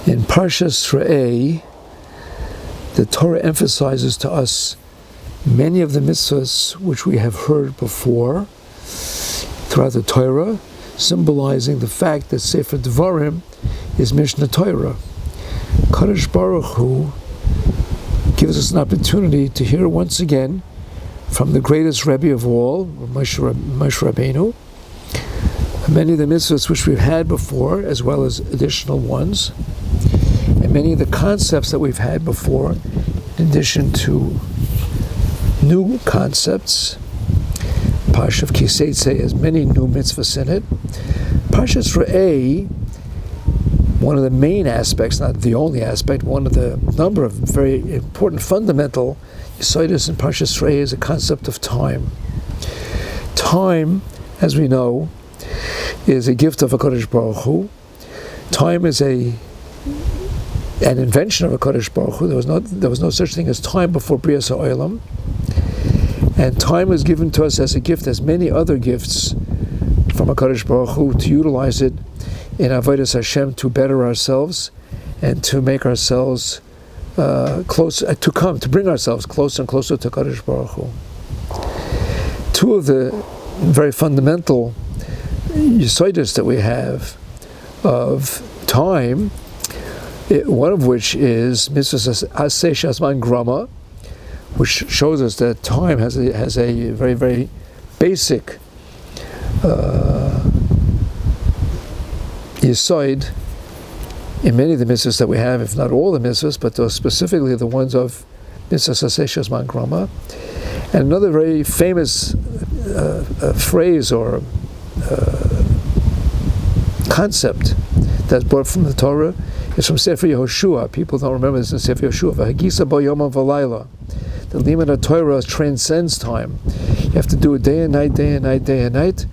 In Parshas Re'eh, the Torah emphasizes to us many of the mitzvahs which we have heard before throughout the Torah, symbolizing the fact that Sefer Devarim is Mishnah Torah. Kadosh Baruch Hu gives us an opportunity to hear once again from the greatest Rebbe of all, Moshe Rabbeinu, many of the mitzvahs which we've had before, as well as additional ones, and many of the concepts that we've had before, in addition to new concepts. Parsha of Kiseitze has many new mitzvahs in it. Parshas Re'eh, one of the main aspects, not the only aspect, one of the number of very important fundamental yesodis in Parshas Re'eh is a concept of time. Time, as we know, is a gift of HaKadosh Baruch Hu. Time is an invention of HaKadosh Baruch Hu. There was no such thing as time before Brias HaOlam. And time was given to us as a gift, as many other gifts from HaKadosh Baruch Hu, to utilize it in Avodas Hashem, to better ourselves and to make ourselves to bring ourselves closer and closer to HaKadosh Baruch Hu. Two of the very fundamental yesodis that we have of time, one of which is Mitzvah Aseh Shazman Grama, which shows us that time has a very, very basic yesod in many of the mitzvahs that we have, if not all the mitzvahs, but specifically the ones of Mitzvah Aseh Shazman Grama. And another very famous phrase or concept that's brought from the Torah is from Sefer Yehoshua. People don't remember this in Sefer Yehoshua. V'hagisa bo yom v'layla. The limit of Torah transcends time. You have to do it day and night, day and night, day and night.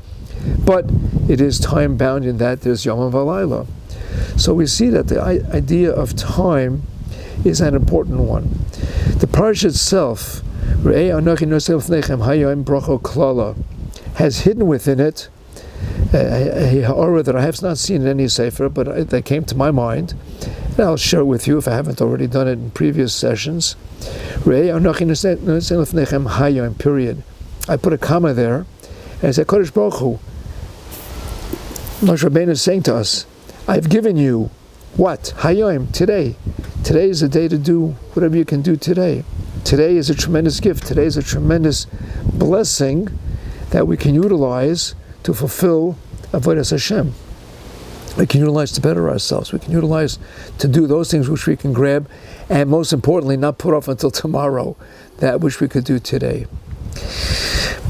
But it is time bound in that there's Yom V'Layla. So we see that the idea of time is an important one. The parsha itself, Re'eh Anochi Nosei Lefnechem Hayom Bracha Klala, has hidden within it a ha'ara that I have not seen in any sefer, but that came to my mind, and I'll share it with you if I haven't already done it in previous sessions. Re'eh Anochi Nosei Lefnechem Hayom, period. I put a comma there, and I said, Kodesh Baruch Hu, Moshe Rabbeinu is saying to us, I've given you what? Hayom, today. Today is the day to do whatever you can do today. Today is a tremendous gift. Today is a tremendous blessing that we can utilize to fulfill Avodas Hashem. We can utilize to better ourselves. We can utilize to do those things which we can grab, and most importantly, not put off until tomorrow, that which we could do today.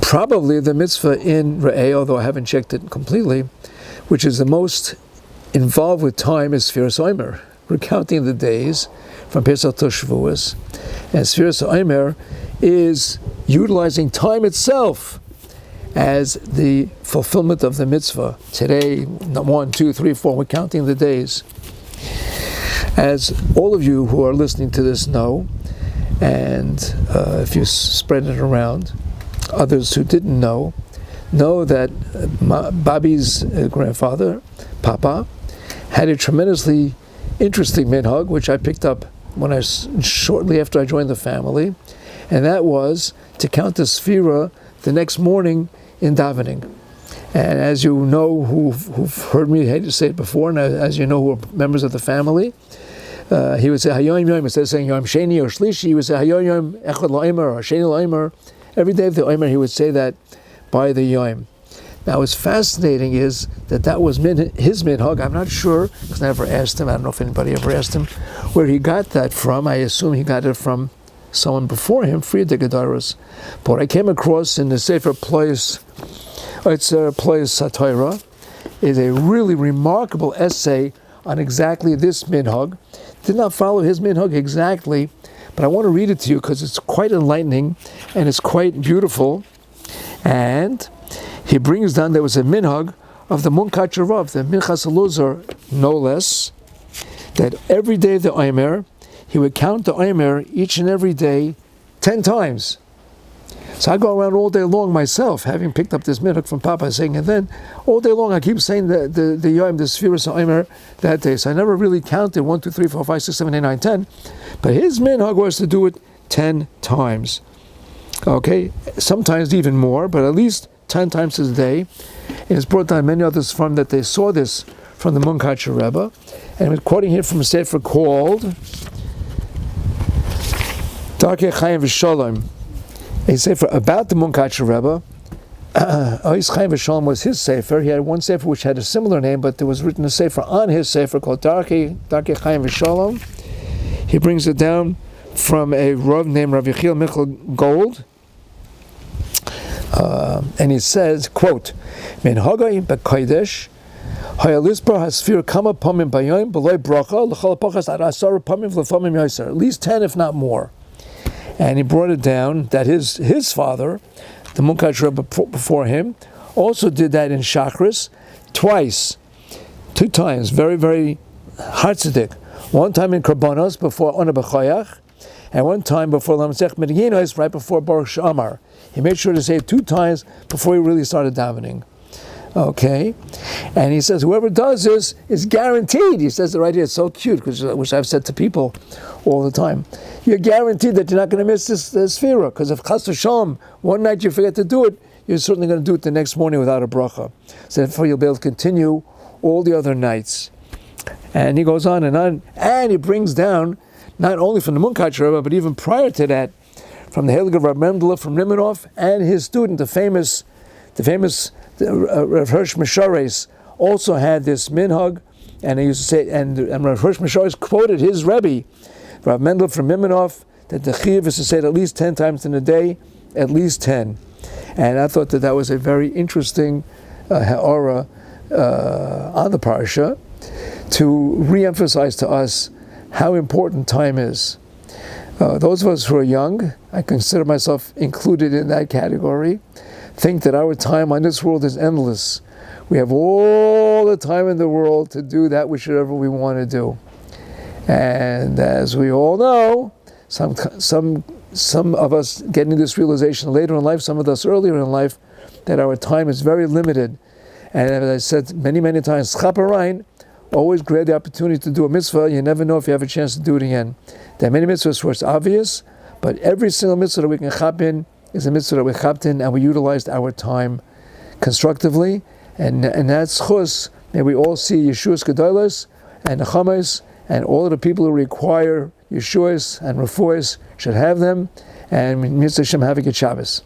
Probably the mitzvah in Re'eh, although I haven't checked it completely, which is the most involved with time, is Sfiras Omer, recounting the days from Pesach to Shavuos. And Sfiras Omer is utilizing time itself as the fulfillment of the mitzvah. Today, 1, 2, 3, 4, we're counting the days. As all of you who are listening to this know, and if you spread it around, others who didn't know that Bobby's grandfather, Papa, had a tremendously interesting minhag, which I picked up shortly after I joined the family, and that was to count the sfira the next morning in davening. And as you know, who've heard me say it before, and as you know, who are members of the family, he would say Hayoim Yom, instead of saying Yom Sheni or Shlishi, he would say Hayoim Yom Echad La'omer or Sheni La'omer. Every day of the Omer, he would say that by the Yom. Now, what's fascinating is that was his minhag. I'm not sure, because I never asked him. I don't know if anybody ever asked him where he got that from. I assume he got it from someone before him, Friedrich Gedaros. But I came across in the Sefer Plois Satira is a really remarkable essay on exactly this minhag. Did not follow his minhag exactly, but I want to read it to you because it's quite enlightening and it's quite beautiful. And he brings down, there was a minhag of the Munkat Rav, the Minchas Eluzar, no less, that every day of the Omer, he would count the Omer each and every day 10 times. So I go around all day long myself, having picked up this minhag from Papa, saying, and then all day long I keep saying the Yom, the Sfiras HaOmer that day. So I never really counted 1, 2, 3, 4, 5, 6, 7, 8, 9, 10. But his minhag was to do it 10 times. Okay, sometimes even more, but at least 10 times a day. And it's brought down many others from that they saw this from the Munkacher Rebbe. And we're quoting here from a sefer called Darkei Chaim V'Shalom, a sefer about the Munkacher Rebbe. Ois Chaim V'Shalom was his sefer. He had one sefer which had a similar name, but there was written a sefer on his sefer called Darkei Chaim V'Shalom. He brings it down from a Rav named Rav Yechiel Michal Gold. And he says, quote, Min Hagayim B'Kodesh Hayalisper Hasfir Kama Pamim Bayom B'Loi Bracha L'Chol Pachas Ad Asar Pamim V'Lefamim Yoser, at least 10 if not more. And he brought it down that his father, the Munkacher Rebbe before him, also did that in Shachris twice, 2 times, very, very Hatzadik. One time in Karbonos before Ona B'Chayach, and one time before Lamsech Medinos, right before Baruch Shamar. He made sure to say it 2 times before he really started davening. Okay, and he says whoever does this is guaranteed. He says it right here. It's so cute, which I've said to people all the time. You're guaranteed that you're not going to miss this sfira, because if Chas v'Shalom one night you forget to do it, you're certainly going to do it the next morning without a bracha. So therefore you'll be able to continue all the other nights. And he goes on, and he brings down not only from the Munkacher Rebbe, but even prior to that, from the Heilige Rav Mendele from Rimenov and his student, the famous Rav Hirsch Mishares, also had this minhag, and he used to say, and Rav Hirsch Mishares quoted his Rebbe, Rav Mendele from Rimenov, that the chiyuv is to say it at least 10 times in a day, at least 10. And I thought that was a very interesting ha'ara on the parsha, to re-emphasize to us how important time is. Those of us who are young, I consider myself included in that category, think that our time on this world is endless. We have all the time in the world to do that whichever we want to do. And as we all know, some of us getting this realization later in life, some of us earlier in life, that our time is very limited. And as I said many, many times, Chaparine, always grab the opportunity to do a mitzvah. You never know if you have a chance to do it again. There are many mitzvahs where it's obvious, but every single mitzvah that we can chap in is a mitzvah that we chapped in, and we utilized our time constructively. And that's chus. May we all see Yeshua's Gedolos and Nechamas, and all of the people who require Yeshua's and Refuahs should have them. And Mitzvah Hashem, have a good Shabbos.